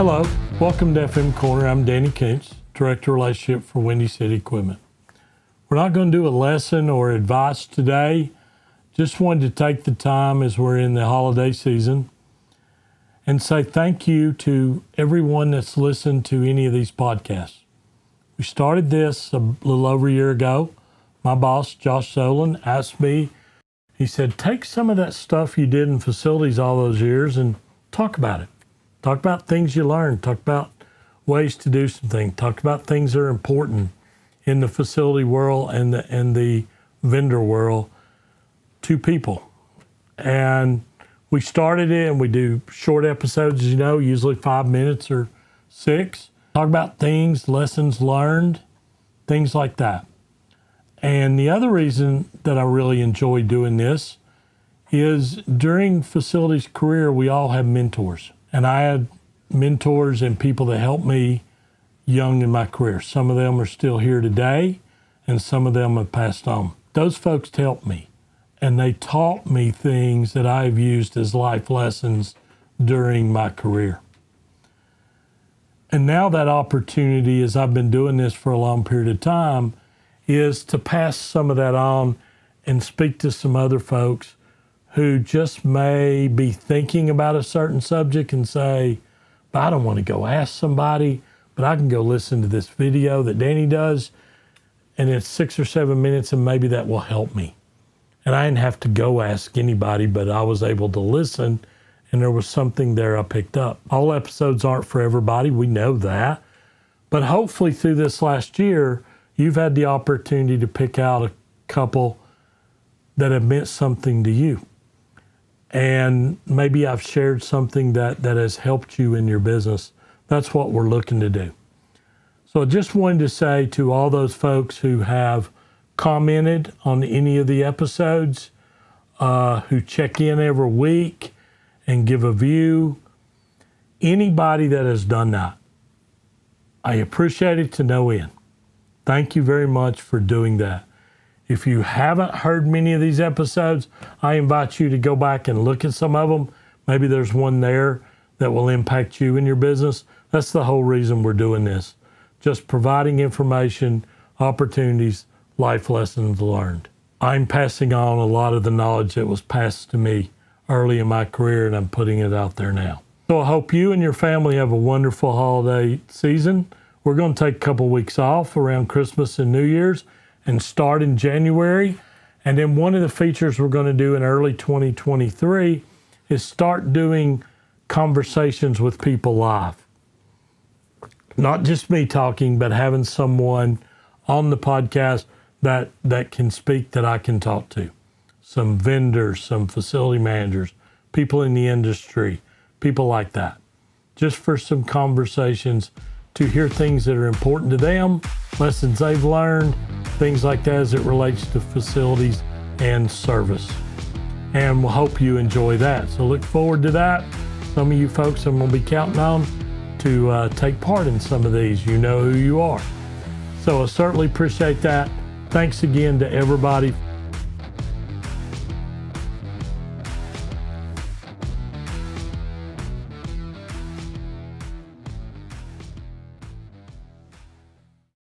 Hello, welcome to FM Corner. I'm Danny Koontz, Director of Relationship for Windy City Equipment. We're not going to do a lesson or advice today. Just wanted to take the time as we're in the holiday season and say thank you to everyone that's listened to any of these podcasts. We started this a little over a year ago. My boss, Josh Solon, asked me, he said, take some of that stuff you did in facilities all those years and talk about it. Talk about things you learned. Talk about ways to do some things. Talk about things that are important in the facility world and the vendor world to people. And we started it, and we do short episodes, as you know, usually 5 minutes or 6. Talk about things, lessons learned, things like that. And the other reason that I really enjoy doing this is during facilities career, we all have mentors. And I had mentors and people that helped me young in my career. Some of them are still here today, and some of them have passed on. Those folks helped me, and they taught me things that I've used as life lessons during my career. And now that opportunity, as I've been doing this for a long period of time, is to pass some of that on and speak to some other folks who just may be thinking about a certain subject and say, but I don't want to go ask somebody, but I can go listen to this video that Danny does, and it's 6 or 7 minutes, and maybe that will help me. And I didn't have to go ask anybody, but I was able to listen, and there was something there I picked up. All episodes aren't for everybody, we know that, but hopefully through this last year, you've had the opportunity to pick out a couple that have meant something to you. And maybe I've shared something that has helped you in your business. That's what we're looking to do. So I just wanted to say to all those folks who have commented on any of the episodes, who check in every week and give a view, anybody that has done that, I appreciate it to no end. Thank you very much for doing that. If you haven't heard many of these episodes, I invite you to go back and look at some of them. Maybe there's one there that will impact you in your business. That's the whole reason we're doing this. Just providing information, opportunities, life lessons learned. I'm passing on a lot of the knowledge that was passed to me early in my career, and I'm putting it out there now. So I hope you and your family have a wonderful holiday season. We're going to take a couple weeks off around Christmas and New Year's and start in January. And then one of the features we're going to do in early 2023 is start doing conversations with people live. Not just me talking, but having someone on the podcast that can speak, that I can talk to. Some vendors, some facility managers, people in the industry, people like that. Just for some conversations to hear things that are important to them, lessons they've learned, things like that as it relates to facilities and service. And we'll hope you enjoy that. So look forward to that. Some of you folks I'm going to be counting on to take part in some of these. You know who you are. So I certainly appreciate that. Thanks again to everybody